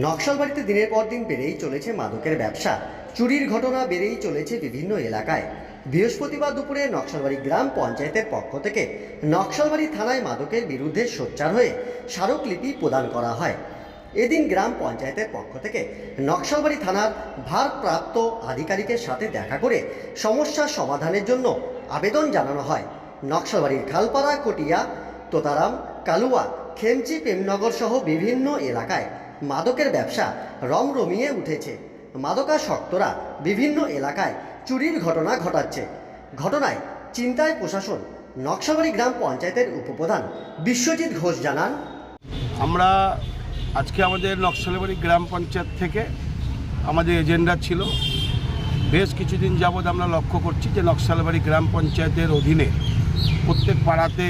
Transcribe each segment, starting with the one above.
নকশালবাড়িতে দিনের পর দিন বেড়েই চলেছে মাদকের ব্যবসা। চুরির ঘটনা বেড়েই চলেছে বিভিন্ন এলাকায়। বৃহস্পতিবার দুপুরে নকশালবাড়ি গ্রাম পঞ্চায়েতের পক্ষ থেকে নকশালবাড়ি থানায় মাদকের বিরুদ্ধে সোচ্চার হয়ে স্মারকলিপি প্রদান করা হয়। এদিন গ্রাম পঞ্চায়েতের পক্ষ থেকে নকশালবাড়ি থানার ভারপ্রাপ্ত আধিকারিকের সাথে দেখা করে সমস্যার সমাধানের জন্য আবেদন জানানো হয়। নকশালবাড়ির খালপাড়া, কটিয়া, তোতারাম, কালুয়া, খেমচি, প্রেমনগর সহ বিভিন্ন এলাকায় মাদকের ব্যবসা রমরমিয়ে উঠেছে। মাদকাসক্তরা বিভিন্ন এলাকায় চুরির ঘটনা ঘটাচ্ছে। ঘটনায় চিন্তায় প্রশাসন। নকশালবাড়ি গ্রাম পঞ্চায়েতের উপপ্রধান বিশ্বজিৎ ঘোষ জানান, আমরা আজকে আমাদের নকশালবাড়ি গ্রাম পঞ্চায়েত থেকে আমাদের এজেন্ডা ছিল, বেশ কিছুদিন যাবৎ আমরা লক্ষ্য করছি যে নকশালবাড়ি গ্রাম পঞ্চায়েতের অধীনে প্রত্যেক পাড়াতে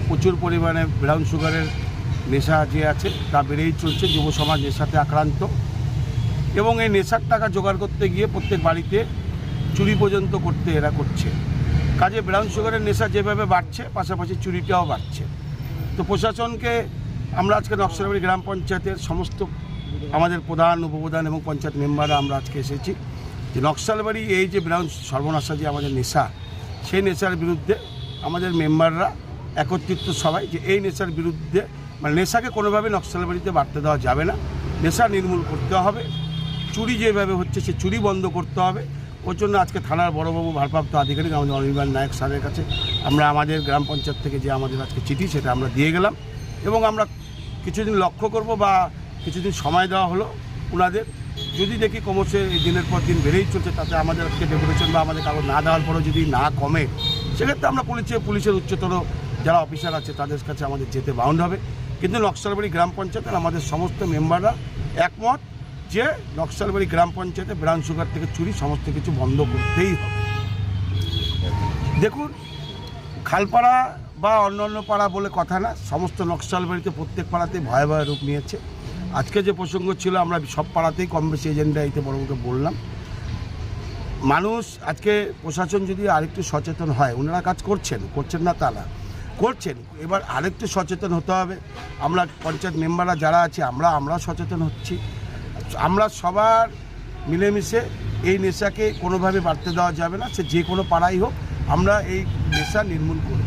প্রচুর পরিমাণে ব্রাউন সুগারের নেশা যে আছে তা বেড়েই চলছে। যুব সমাজ নেশাতে আক্রান্ত এবং এই নেশার টাকা জোগাড় করতে গিয়ে প্রত্যেক বাড়িতে চুরি পর্যন্ত এরা করছে। কাজে ব্রাউন সুগারের নেশা যেভাবে বাড়ছে, পাশাপাশি চুরিটাও বাড়ছে। তো প্রশাসনকে আমরা আজকে নকশালবাড়ি গ্রাম পঞ্চায়েতের সমস্ত আমাদের প্রধান, উপপ্রধান এবং পঞ্চায়েত মেম্বাররা আমরা আজকে এসেছি যে নকশালবাড়ি এই যে ব্রাউন সর্বনাশা যে আমাদের নেশা, সেই নেশার বিরুদ্ধে আমাদের মেম্বাররা একত্রিত সবাই যে এই নেশার বিরুদ্ধে মানে নেশাকে কোনোভাবে নকশালবাড়িতে বাড়তে দেওয়া যাবে না, নেশা নির্মূল করতে হবে, চুরি যেভাবে হচ্ছে সে চুরি বন্ধ করতে হবে। ওর জন্য আজকে থানার বড়বাবু ভারপ্রাপ্ত আধিকারিক আমাদের অনির্বাণ নায়ক স্যারের কাছে আমরা আমাদের গ্রাম পঞ্চায়েত থেকে যে আমাদের আজকে চিঠি সেটা আমরা দিয়ে গেলাম এবং আমরা কিছুদিন লক্ষ্য করব বা কিছুদিন সময় দেওয়া হলো ওনাদের। যদি দেখি ক্রমশ এই দিনের পর দিন বেড়েই চলছে, তাতে আমাদের আজকে ডেপুটেশন বা আমাদের কাগজ না দেওয়ার পরেও যদি না কমে, সেক্ষেত্রে আমরা পুলিশের উচ্চতর যারা অফিসার আছে তাদের কাছে আমাদের যেতে বাউন্ড হবে। কিন্তু নকশালবাড়ি গ্রাম পঞ্চায়েতের আমাদের সমস্ত মেম্বাররা একমত যে নকশালবাড়ি গ্রাম পঞ্চায়েতে ব্রাউন সুগার থেকে চুরি সমস্ত কিছু বন্ধ করতেই হবে। দেখুন, খালপাড়া বা অন্য পাড়া বলে কথা না, সমস্ত নকশালবাড়িতে প্রত্যেক পাড়াতেই ভয়াবহ রূপ নিয়েছে। আজকে যে প্রসঙ্গ ছিল আমরা সব পাড়াতেই কম বেশি এজেন্ডা এইতে বড়কে বললাম। মানুষ আজকে প্রশাসন যদি আরেকটু সচেতন হয়, ওনারা কাজ করছেন না তা না, করছেন, এবার আরেকটু সচেতন হতে হবে। আমরা পঞ্চায়েত মেম্বাররা যারা আছে আমরা সচেতন হচ্ছি। আমরা সবার মিলেমিশে এই নেশাকে কোনোভাবে বাড়তে দেওয়া যাবে না, সে যে কোনো পাড়াই হোক, আমরা এই নেশা নির্মূল করব।